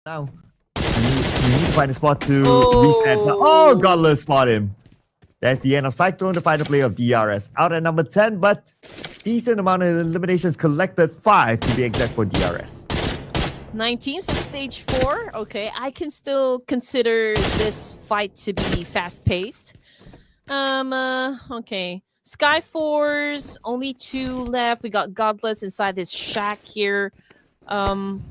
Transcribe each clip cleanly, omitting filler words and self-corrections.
Now, you need to find a spot to reset. Oh. Oh, Godless spot him. That's the end of Cyclone, the final play of DRS. Out at number 10, but decent amount of eliminations collected, 5 to be exact for DRS. 9 teams at stage 4. Okay, I can still consider this fight to be fast-paced. Okay. Skyforce, only 2 left. We got Godless inside this shack here.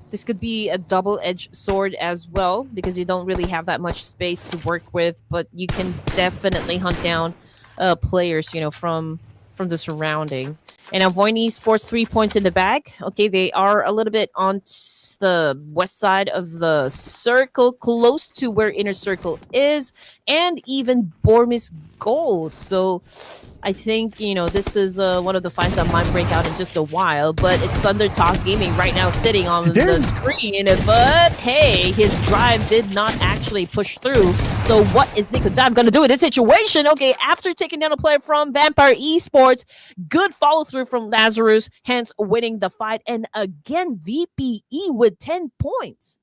This could be a double-edged sword as well because you don't really have that much space to work with, but you can definitely hunt down players, from the surrounding. And Avoin Esports 3 points in the bag. Okay, they are a little bit on the west side of the circle, close to where Inner Circle is, and even Bormis Gold. So I think, this is one of the fights that might break out in just a while, but it's Thunder Talk Gaming right now sitting on the screen. But hey, his drive did not actually push through. So what is Nicodime going to do in this situation? Okay, after taking down a player from Vampire Esports, good follow through from Lazarus, hence winning the fight. And again, VPE with 10 points.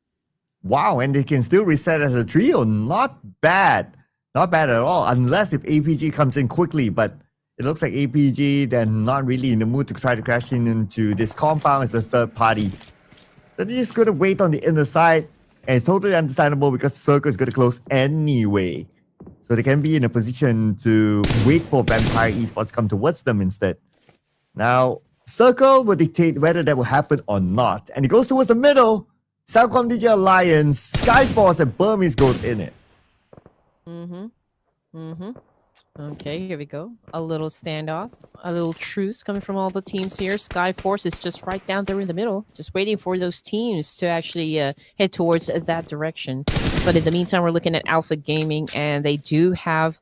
Wow, and they can still reset as a trio. Not bad. Not bad at all, unless if APG comes in quickly, but it looks like APG, they're not really in the mood to try to crash into this compound as a third party. So they're just going to wait on the inner side, and it's totally understandable because the circle is going to close anyway. So they can be in a position to wait for Vampire Esports to come towards them instead. Now, circle will dictate whether that will happen or not. And it goes towards the middle. Cellcom DJ Alliance, Skyforce, and Burmese goes in it. Okay, here we go. A little standoff, a little truce coming from all the teams here. Skyforce is just right down there in the middle, just waiting for those teams to actually head towards that direction. But in the meantime, we're looking at Alpha Gaming, and they do have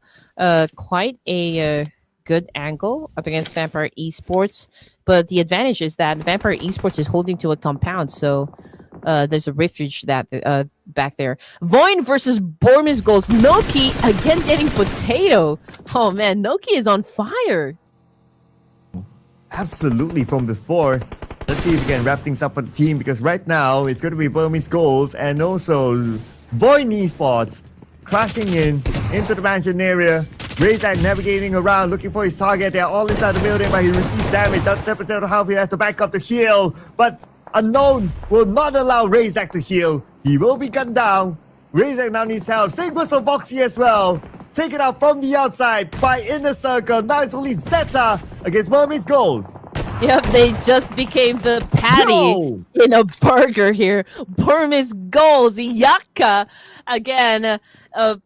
quite a good angle up against Vampire Esports. But the advantage is that Vampire Esports is holding to a compound, so there's a refuge that back there. Voin versus Bormis Golds. Noki again getting potato. Oh man, Noki is on fire. Absolutely from before. Let's see if we can wrap things up for the team because right now it's going to be Burmese Golds and also Voin Esports crashing into the mansion area. Razak navigating around looking for his target. They're all inside the building, but he receives damage. 10% of health. He has to back up to heal, but Unknown will not allow Razak to heal. He will be gunned down. Razak now needs help. Same goes for Voxy as well. Taken out from the outside by Inner Circle. Now it's only Zeta against Burmese Golds. Yep, they just became the patty in a burger here. Burmese Golds, Yaka again,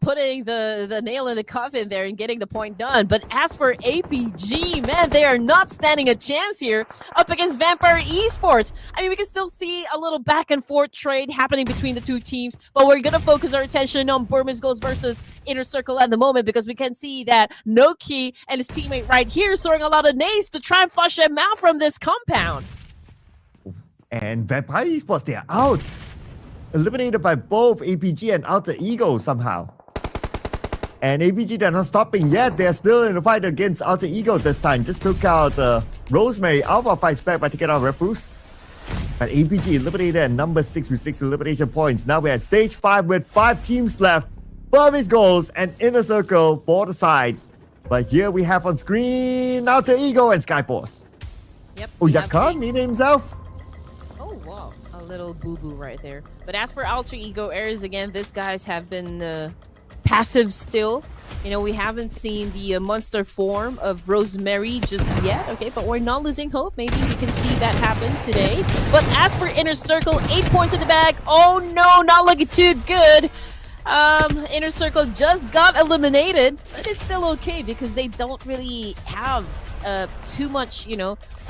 putting the nail in the coffin there and getting the point done. But as for APG, man, they are not standing a chance here up against Vampire Esports. I mean, we can still see a little back and forth trade happening between the two teams, but we're going to focus our attention on Burmese Golds versus Inner Circle at the moment because we can see that Noki and his teammate right here is throwing a lot of nades to try and flush them out from this compound. And Vampire Esports, they are out. Eliminated by both APG and Alter Ego somehow. And APG, they're not stopping yet. They're still in the fight against Alter Ego this time. Just took out Rosemary. Alpha fights back by taking out Refuse. But APG eliminated at number 6 with 6 elimination points. Now we're at stage 5 with 5 teams left. Burmese Golds and Inner Circle for the side. But here we have on screen Alter Ego and Skyforce. Yep. Oh, Yaka named himself? Oh, wow. A little boo-boo right there. But as for Alter Ego Airs, again, these guys have been passive still. We haven't seen the monster form of Rosemary just yet, okay? But we're not losing hope. Maybe we can see that happen today. But as for Inner Circle, 8 points in the bag. Oh, no, not looking too good. Inner Circle just got eliminated, but it's still okay because they don't really have too much,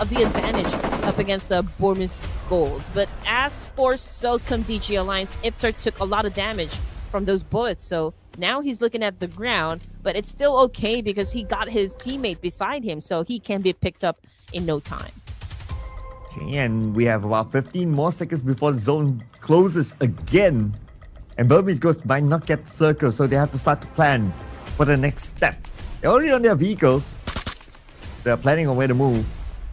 of the advantage up against Bormis Golds. But as for Cellcom DG Alliance, Iftar took a lot of damage from those bullets, so now he's looking at the ground, but it's still okay because he got his teammate beside him, so he can be picked up in no time. Okay, and we have about 15 more seconds before the zone closes again. And Burmese Ghost might not get the circle, so they have to start to plan for the next step. They're already on their vehicles. They're planning on where to move.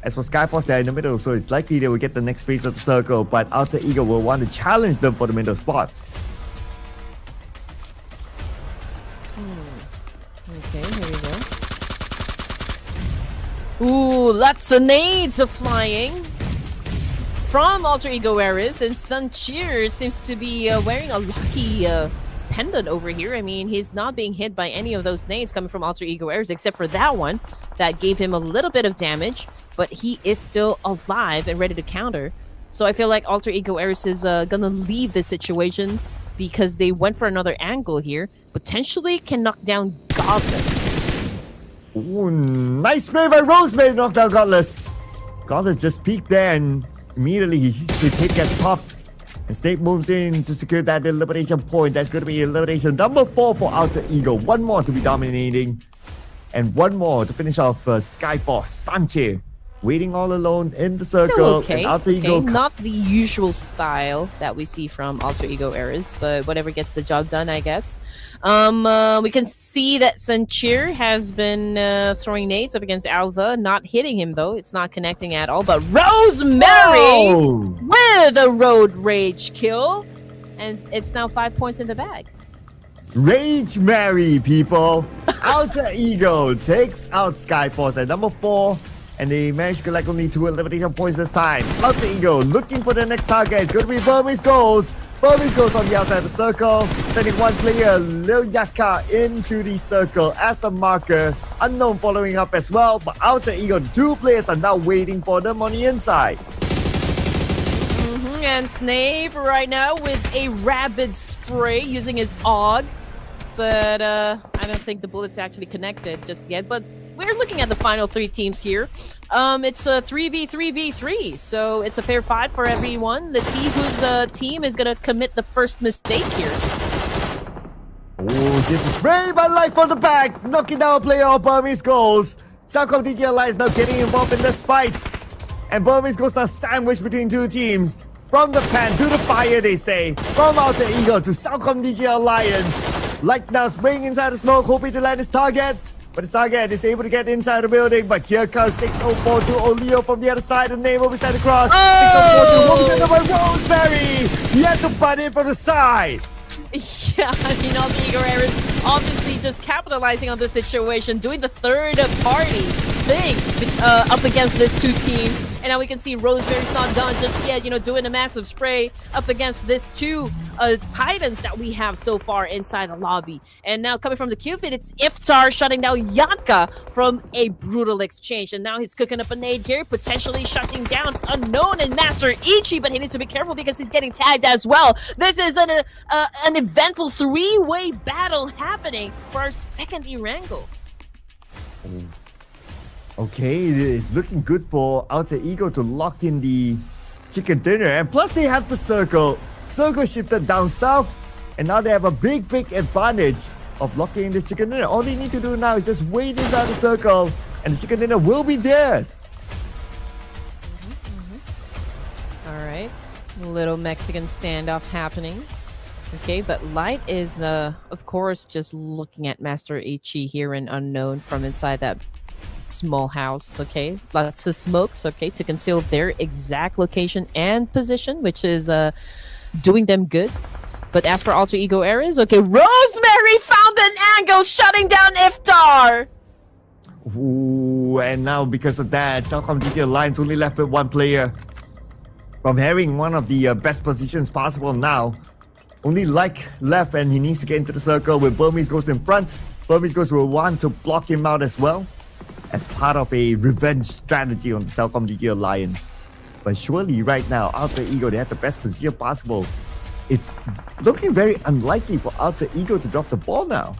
As for Skyforce, they're in the middle, so it's likely they will get the next phase of the circle, but Alter Ego will want to challenge them for the middle spot. Okay, here we go. Ooh, lots of nades are flying from Alter Ego Ares, and Suncheer seems to be wearing a lucky pendant over here. I mean, he's not being hit by any of those nades coming from Alter Ego Ares, except for that one that gave him a little bit of damage, but he is still alive and ready to counter. So I feel like Alter Ego Ares is gonna leave this situation because they went for another angle here. Potentially can knock down Godless. Ooh, nice play by Rosemary to knock down Godless. Godless just peeked there and immediately his hit gets popped. And Snake moves in to secure that elimination point. That's going to be elimination number 4 for Alter Ego. One more to be dominating. And one more to finish off Skyforce. Sanche waiting all alone in the circle. Still okay. And Alter Ego Not the usual style that we see from Alter Ego Ares, but whatever gets the job done, I guess. We can see that Suncheer has been throwing nades up against Alva, not hitting him though. It's not connecting at all. But Rosemary with a road rage kill, and it's now 5 points in the bag. Rage Mary, people. Alter Ego takes out Skyforce at number 4. And they managed to collect only 2 elimination points this time. Alter Ego looking for the next target. It's going to be Burmese Goals. Burmese Goals on the outside of the circle. Sending one player, Lil Yaka, into the circle as a marker. Unknown following up as well. But Alter Ego, 2 players are now waiting for them on the inside. And Snape right now with a rabid spray using his AUG. But I don't think the bullets actually connected just yet. But we're looking at the final 3 teams here. It's a 3v3v3, so it's a fair fight for everyone. Let's see whose team is gonna commit the first mistake here. Oh, this is spray by Light from the back, knocking down a player of Burmese Goals. Southcom DG Alliance now getting involved in this fight. And Burmese Goals now sandwiched between 2 teams. From the pan to the fire, they say. From Alter Ego to Southcom DG Alliance. Light now spraying inside the smoke, hoping to land his target. But the target is able to get inside the building. But here comes 604 to Olio from the other side. The name will be sent across. 604 will be taken by Rosemary. He had to butt in from the side. Yeah, I mean, Alter Ego Ares obviously just capitalizing on the situation, doing the third party thing up against these 2 teams. And now we can see Rosemary's not done just yet, doing a massive spray up against these 2 Titans that we have so far inside the lobby. And now coming from the kill feed, it's Iftar shutting down Yanka from a brutal exchange. And now he's cooking up a nade here, potentially shutting down Unknown and Master Ichi, but he needs to be careful because he's getting tagged as well. This is an eventful 3-way battle happening for our second Erangel. Okay, it's looking good for Alter Ego to lock in the chicken dinner. And plus they have the circle. Circle shifted down south. And now they have a big advantage of locking in this chicken dinner. All they need to do now is just wait inside the circle. And the chicken dinner will be theirs. Alright, a little Mexican standoff happening. Okay, but Light is, of course, just looking at Master Ichi here in Unknown from inside that small house. Okay, lots of smokes, okay, to conceal their exact location and position, which is doing them good. But as for Alter Ego Ares, okay, Rosemary found an angle, shutting down Iftar. Ooh, and now because of that, Southcom DG Alliance only left with 1 player from having one of the best positions possible now. Only Like left, and he needs to get into the circle with Burmese Goes in front. Burmese Goes will want to block him out as well, as part of a revenge strategy on the Southcom DG Alliance. But surely right now, Alter Ego, they have the best position possible. It's looking very unlikely for Alter Ego to drop the ball now.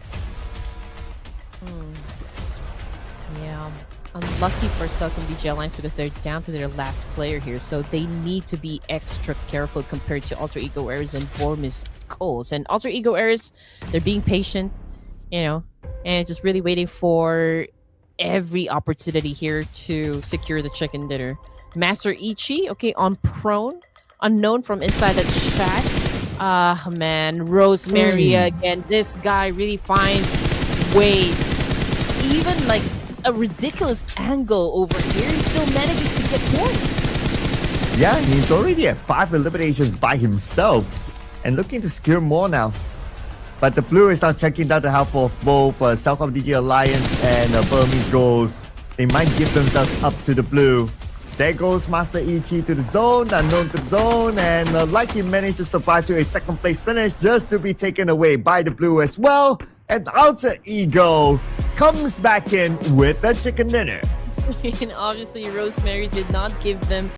Yeah, unlucky for Southcom DG Alliance because they're down to their last player here, so they need to be extra careful compared to Alter Ego Ares and Burmese Goals. And Alter Ego Ares, they're being patient, and just really waiting for every opportunity here to secure the chicken dinner. Master Ichi, okay, on prone, Unknown from inside that shack. Ah, man, Rosemary again. This guy really finds ways, even like a ridiculous angle over here. He still manages to hit points. Yeah, he's already at 5 eliminations by himself and looking to secure more now. But the blue is now checking down the help of both Cellcom DG Alliance and Burmese Goals. They might give themselves up to the blue. There goes Master Ichi to the zone, unknown to the zone, and like he managed to survive to a second place finish just to be taken away by the blue as well. And Alter Ego comes back in with a chicken dinner. And obviously, Rosemary did not give them